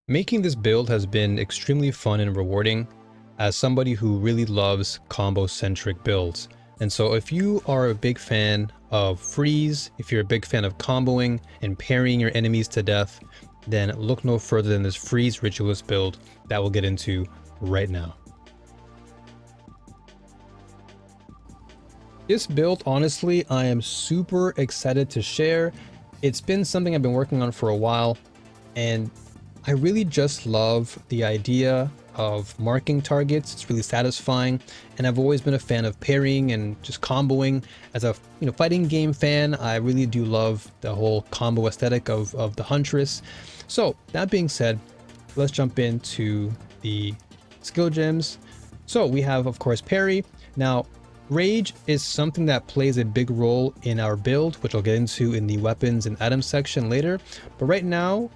Making this build has been extremely fun and rewarding as somebody who really loves combo-centric builds. And so if you are a big fan of freeze, if you're a big fan of comboing and parrying your enemies to death, then look no further than this freeze Ritualist build that we'll get into right now. This build, honestly, I am super excited to share. It's been something I've been working on for a while, and I really just love the idea of marking targets. It's really satisfying, and I've always been a fan of parrying and just comboing. As a fighting game fan, I really do love the whole combo aesthetic of the Huntress. So that being said, let's jump into the skill gems. So we have, of course, parry. Now, rage is something that plays a big role in our build, which I'll get into in the weapons and items section later. But right now,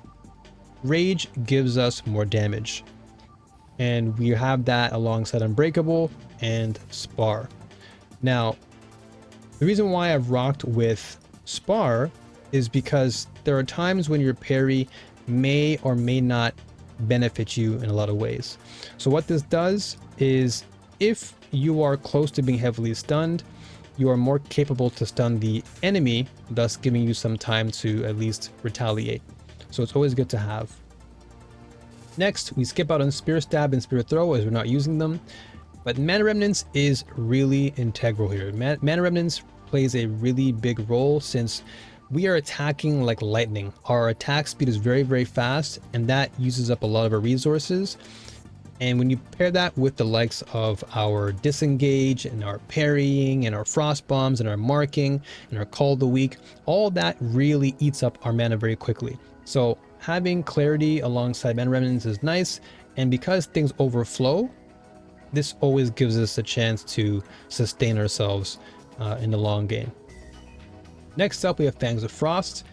rage gives us more damage, and we have that alongside unbreakable and spar. Now, the reason why I've rocked with spar is because there are times when your parry may or may not benefit you in a lot of ways. So what this does is, if you are close to being heavily stunned, you are more capable to stun the enemy, thus giving you some time to at least retaliate. So it's always good to have. Next, we skip out on Spear Stab and Spear Throw as we're not using them, but Mana Remnants is really integral here. Mana Remnants plays a really big role since we are attacking like lightning. Our attack speed is very, very fast, and that uses up a lot of our resources. And when you pair that with the likes of our disengage and our parrying and our frost bombs and our marking and our call of the week, all that really eats up our mana very quickly. So having clarity alongside Mana Remnants is nice, and because things overflow, this always gives us a chance to sustain ourselves in the long game. Next up, we have Fangs of Frost.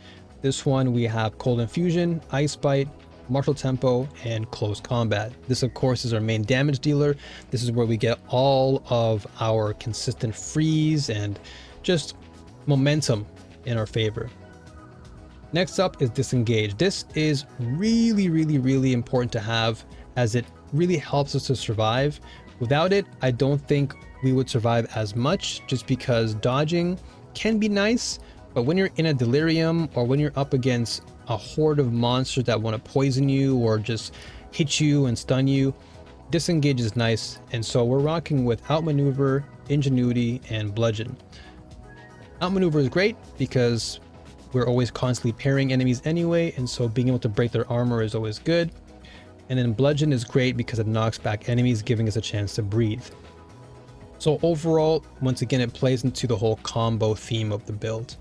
This one we have Cold Infusion, Ice Bite, Martial Tempo, and Close Combat. This, of course, is our main damage dealer. This is where we get all of our consistent freeze and just momentum in our favor. Next up is Disengage. This is really important to have, as it really helps us to survive. Without it, I don't think we would survive as much, just because dodging can be nice, but when you're in a delirium or when you're up against a horde of monsters that want to poison you or just hit you and stun you, Disengage is nice. And so we're rocking with Outmaneuver, Ingenuity, and Bludgeon. Outmaneuver is great because we're always constantly parrying enemies anyway, and so being able to break their armor is always good. And then Bludgeon is great because it knocks back enemies, giving us a chance to breathe. So overall, once again, it plays into the whole combo theme of the build.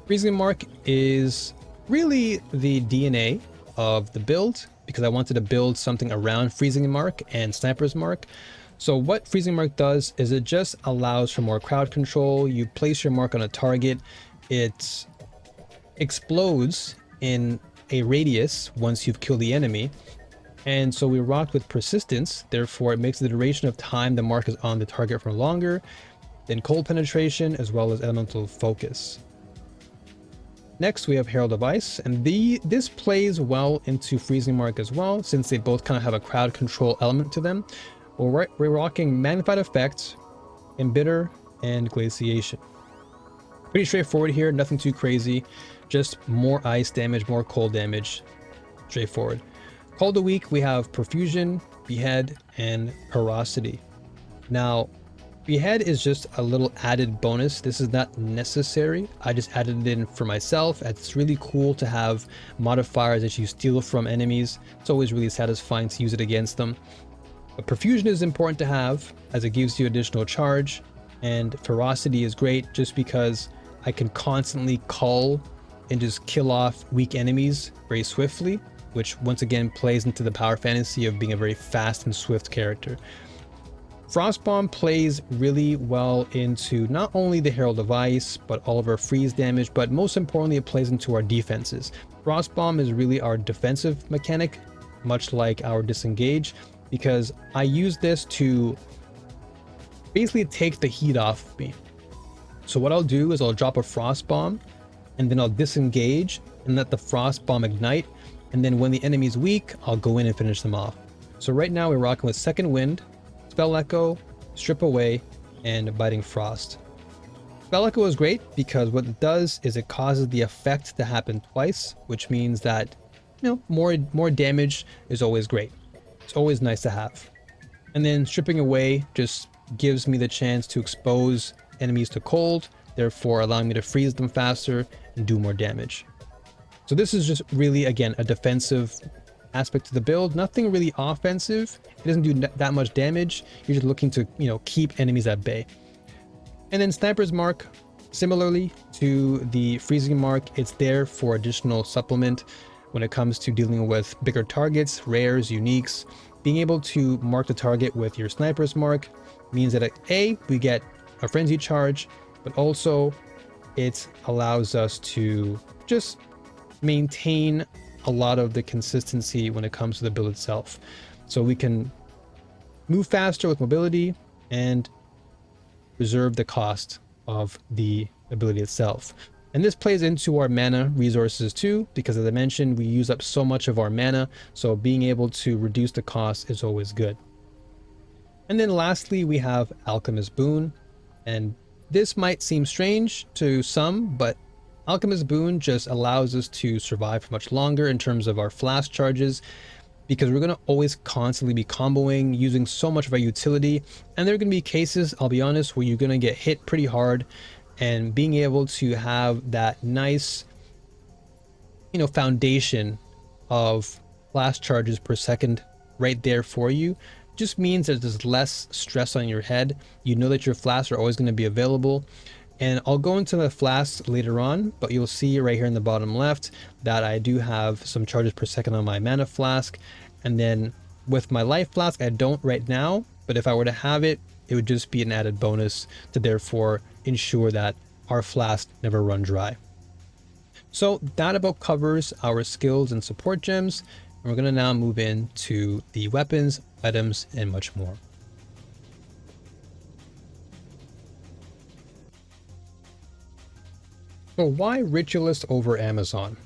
Freezing Mark is really the DNA of the build, because I wanted to build something around Freezing Mark and Sniper's Mark. So what Freezing Mark does is it just allows for more crowd control. You place your mark on a target, it explodes in a radius once you've killed the enemy. And so we rocked with Persistence, therefore it makes the duration of time the mark is on the target for longer, then Cold Penetration, as well as Elemental Focus. Next, we have Herald of Ice, and this plays well into Freezing Mark as well, since they both kind of have a crowd control element to them. We're rocking Magnified Effect, Embitter, and Glaciation. Pretty straightforward here, nothing too crazy, just more ice damage, more cold damage, straightforward. Call of the Week, we have Perfusion, Behead, and Ferocity. Now, Behead is just a little added bonus. This is not necessary. I just added it in for myself. It's really cool to have modifiers that you steal from enemies. It's always really satisfying to use it against them. But Perfusion is important to have, as it gives you additional charge, and Ferocity is great just because I can constantly cull and just kill off weak enemies very swiftly, which once again plays into the power fantasy of being a very fast and swift character. Frostbomb plays really well into not only the Herald of Ice, but all of our freeze damage, but most importantly, it plays into our defenses. Frostbomb is really our defensive mechanic, much like our Disengage, because I use this to basically take the heat off of me. So what I'll do is I'll drop a Frost Bomb, and then I'll disengage and let the Frost Bomb ignite, and then when the enemy's weak, I'll go in and finish them off. So right now we're rocking with Second Wind, Spell Echo, Strip Away, and Biting Frost. Spell Echo is great because what it does is it causes the effect to happen twice, which means that, you know, more damage is always great. It's always nice to have. And then Stripping Away just gives me the chance to expose enemies to cold, therefore allowing me to freeze them faster and do more damage. So this is just really, again, a defensive aspect to the build, nothing really offensive. It doesn't do that much damage. You're just looking to, you know, keep enemies at bay. And then Sniper's Mark, similarly to the Freezing Mark, it's there for additional supplement when it comes to dealing with bigger targets, rares, uniques. Being able to mark the target with your Sniper's Mark means that we get a frenzy charge, but also it allows us to just maintain a lot of the consistency when it comes to the build itself. So we can move faster with mobility and reserve the cost of the ability itself. And this plays into our mana resources too, because as I mentioned, we use up so much of our mana, so being able to reduce the cost is always good. And then lastly, we have Alchemist Boon, and this might seem strange to some, but Alchemist Boon just allows us to survive for much longer in terms of our flash charges, because we're going to always constantly be comboing, using so much of our utility. And there are going to be cases, I'll be honest, where you're going to get hit pretty hard, and being able to have that nice, you know, foundation of flash charges per second right there for you just means that there's less stress on your head. You know that your flasks are always going to be available. And I'll go into the flasks later on, but you'll see right here in the bottom left that I do have some charges per second on my mana flask. And then with my life flask, I don't right now, but if I were to have it, it would just be an added bonus to therefore ensure that our flasks never run dry. So that about covers our skills and support gems. And we're going to now move into the weapons, items, and much more. So why Ritualist over Amazon?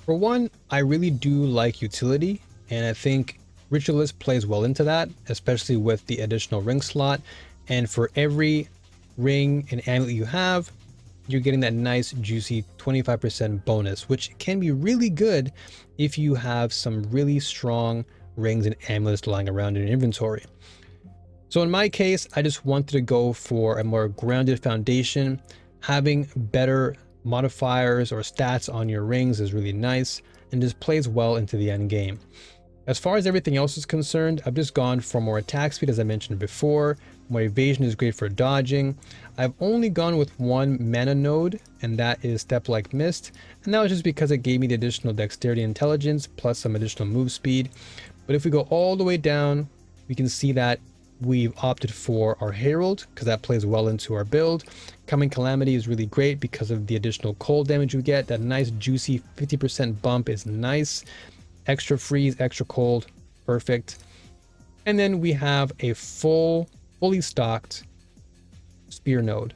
For one, I really do like utility, and I think Ritualist plays well into that, especially with the additional ring slot. And for every ring and amulet you have, you're getting that nice juicy 25% bonus, which can be really good if you have some really strong rings and amulets lying around in your inventory. So in my case, I just wanted to go for a more grounded foundation. Having better modifiers or stats on your rings is really nice and just plays well into the end game. As far as everything else is concerned, I've just gone for more attack speed, as I mentioned before. More evasion is great for dodging. I've only gone with one mana node, and that is Step Like Mist, and that was just because it gave me the additional dexterity intelligence plus some additional move speed. But if we go all the way down, we can see that we've opted for our Herald because that plays well into our build. Coming Calamity is really great because of the additional cold damage we get. That nice juicy 50% bump is nice. Extra freeze, extra cold, perfect. And then we have a fully stocked spear node.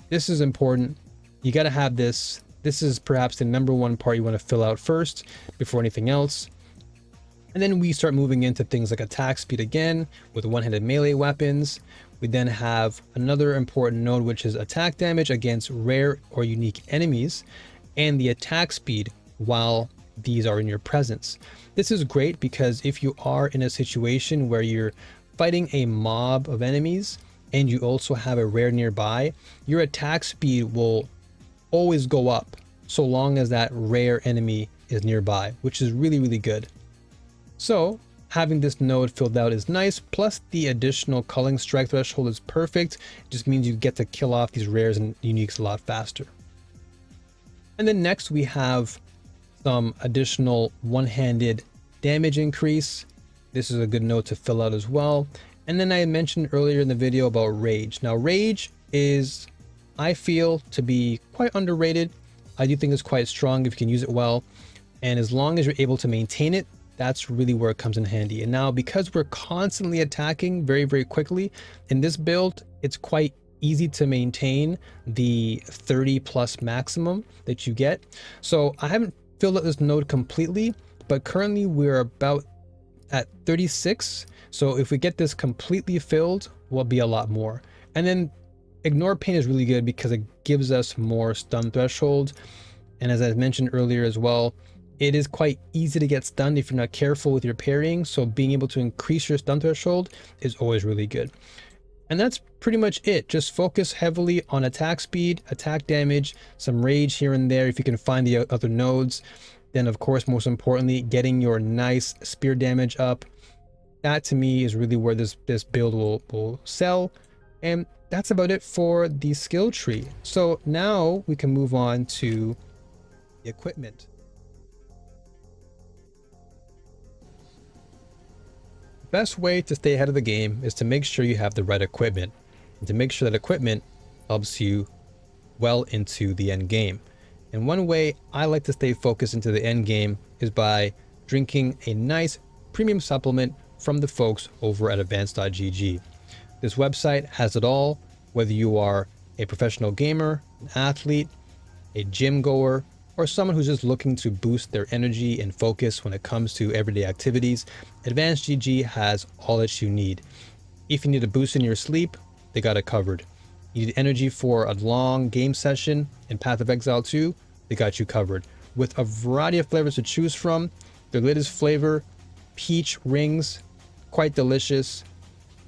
This is important. You got to have this. This is perhaps the number one part you want to fill out first before anything else. And then we start moving into things like attack speed again with one-handed melee weapons. We then have another important node, which is attack damage against rare or unique enemies, and the attack speed while these are in your presence. This is great because if you are in a situation where you're fighting a mob of enemies and you also have a rare nearby, your attack speed will always go up so long as that rare enemy is nearby, which is really, really good. So having this node filled out is nice, plus the additional culling strike threshold is perfect. It just means you get to kill off these rares and uniques a lot faster. And then next we have some additional one-handed damage increase. This is a good note to fill out as well. And then I mentioned earlier in the video about Rage. Now Rage is, I feel, to be quite underrated. I do think it's quite strong if you can use it well. And as long as you're able to maintain it, that's really where it comes in handy. And now because we're constantly attacking very, very quickly, in this build, it's quite easy to maintain the 30 plus maximum that you get. So I haven't filled out this node completely, but currently we're about at 36. So if we get this completely filled, we'll be a lot more. And then Ignore Pain is really good because it gives us more stun threshold. And as I mentioned earlier as well, it is quite easy to get stunned if you're not careful with your parrying. So being able to increase your stun threshold is always really good. And that's pretty much it. Just focus heavily on attack speed, attack damage, some rage here and there if you can find the other nodes. Then of course, most importantly, getting your nice spear damage up. That to me is really where this build will sell. And that's about it for the skill tree. So now we can move on to the equipment. Best way to stay ahead of the game is to make sure you have the right equipment, and to make sure that equipment helps you well into the end game. And one way I like to stay focused into the end game is by drinking a nice premium supplement from the folks over at advanced.gg. This website has it all, whether you are a professional gamer, an athlete, a gym goer, or someone who's just looking to boost their energy and focus when it comes to everyday activities. Advanced GG has all that you need. If you need a boost in your sleep, they got it covered. You need energy for a long game session in Path of Exile 2, they got you covered. With a variety of flavors to choose from, their latest flavor, peach rings, quite delicious.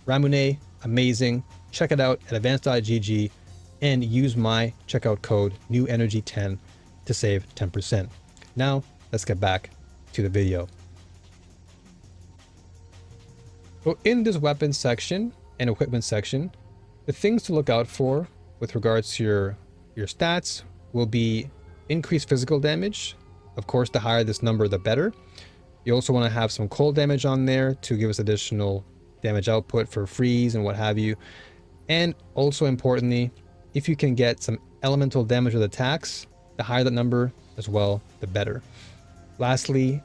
Ramune, amazing. Check it out at advanced.gg and use my checkout code NEWENERGY10 to save 10%. Now, let's get back to the video. So in this weapons section and equipment section, the things to look out for with regards to your stats will be increased physical damage. Of course, the higher this number, the better. You also want to have some cold damage on there to give us additional damage output for freeze and what have you. And also importantly, if you can get some elemental damage with attacks, the higher that number as well, the better. Lastly,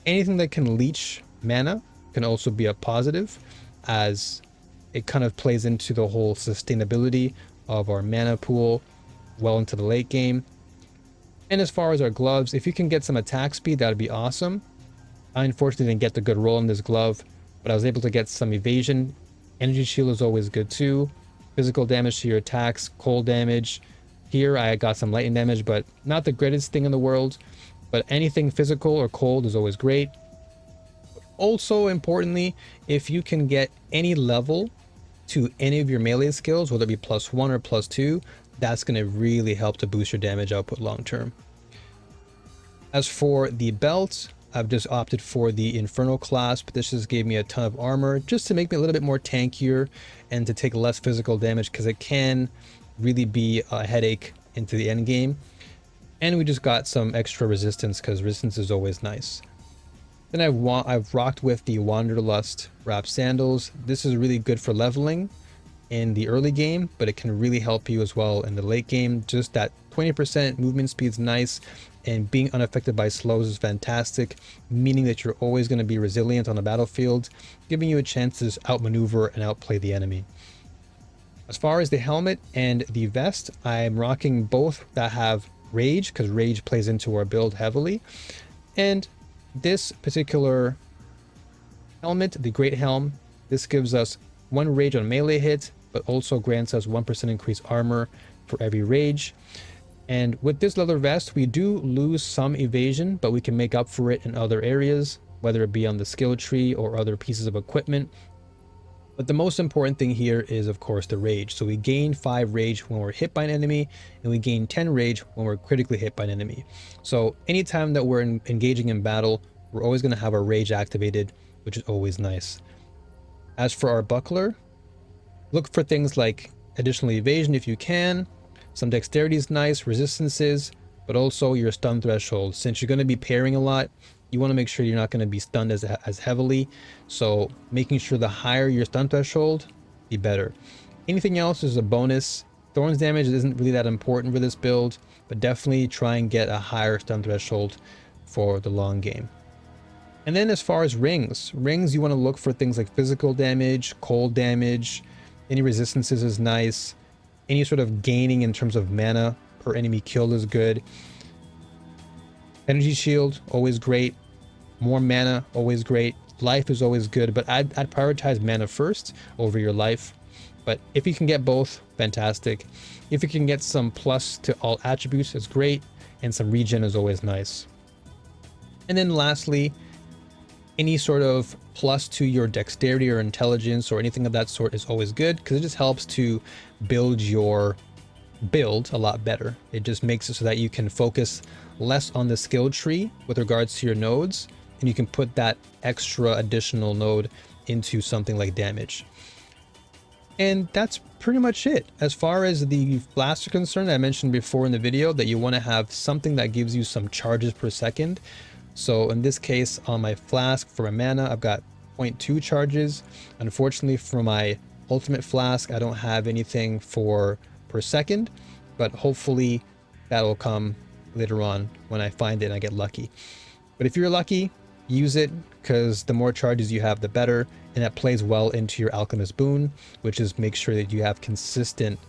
anything that can leech mana can also be a positive, as it kind of plays into the whole sustainability of our mana pool well into the late game. And as far as our gloves, if you can get some attack speed, that'd be awesome. I unfortunately didn't get the good roll in this glove, but I was able to get some evasion. Energy shield is always good too. Physical damage to your attacks, cold damage. Here I got some lightning damage, but not the greatest thing in the world. But anything physical or cold is always great. Also importantly, if you can get any level to any of your melee skills, whether it be +1 or +2, that's going to really help to boost your damage output long term. As for the belt, I've just opted for the Infernal clasp. This just gave me a ton of armor just to make me a little bit more tankier and to take less physical damage, because it can really be a headache into the end game. And we just got some extra resistance, because resistance is always nice. Then I've rocked with the Wanderlust wrap sandals. This is really good for leveling in the early game, but it can really help you as well in the late game. Just that 20% movement speed is nice, and being unaffected by slows is fantastic, meaning that you're always going to be resilient on the battlefield, giving you a chance to just outmaneuver and outplay the enemy. As far as the helmet and the vest, I'm rocking both that have rage, because rage plays into our build heavily. And this particular helmet, the Great Helm, this gives us 1 rage on melee hits, but also grants us 1% increased armor for every rage. And with this leather vest, we do lose some evasion, but we can make up for it in other areas, whether it be on the skill tree or other pieces of equipment. But the most important thing here is, of course, the rage. So we gain 5 rage when we're hit by an enemy, and we gain 10 rage when we're critically hit by an enemy. So anytime that we're engaging in battle, we're always going to have our rage activated, which is always nice. As for our buckler, look for things like additional evasion if you can. Some dexterity is nice, resistances, but also your stun threshold. Since you're going to be parrying a lot, you want to make sure you're not going to be stunned as heavily. So making sure the higher your stun threshold, the better. Anything else is a bonus. Thorns damage isn't really that important for this build, but definitely try and get a higher stun threshold for the long game. And then as far as rings, you want to look for things like physical damage, cold damage, any resistances is nice. Any sort of gaining in terms of mana per enemy killed is good. Energy shield, always great. More mana, always great. Life is always good, but I'd prioritize mana first over your life. But if you can get both, fantastic. If you can get some plus to all attributes, it's great. And some regen is always nice. And then lastly, any sort of plus to your dexterity or intelligence or anything of that sort is always good, because it just helps to build your build a lot better. It just makes it so that you can focus less on the skill tree with regards to your nodes, and you can put that extra additional node into something like damage. And that's pretty much it. As far as the flasks are concerned, I mentioned before in the video that you want to have something that gives you some charges per second. So in this case, on my flask for my mana, I've got 0.2 charges. Unfortunately, for my ultimate flask, I don't have anything for per second, but hopefully that'll come later on when I find it and I get lucky. But if you're lucky, use it, because the more charges you have, the better, and that plays well into your alchemist boon, which is make sure that you have consistent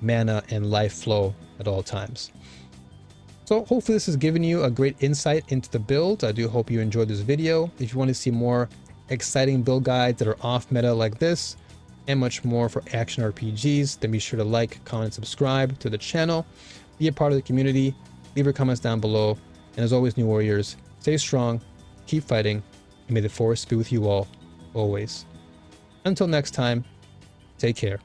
mana and life flow at all times. So hopefully this has given you a great insight into the build. I do hope you enjoyed this video. If you want to see more exciting build guides that are off meta like this and much more for action RPGs, then be sure to like, comment, subscribe to the channel, be a part of the community, leave your comments down below, and as always, new warriors, stay strong, keep fighting, and may the force be with you all, always. Until next time, take care.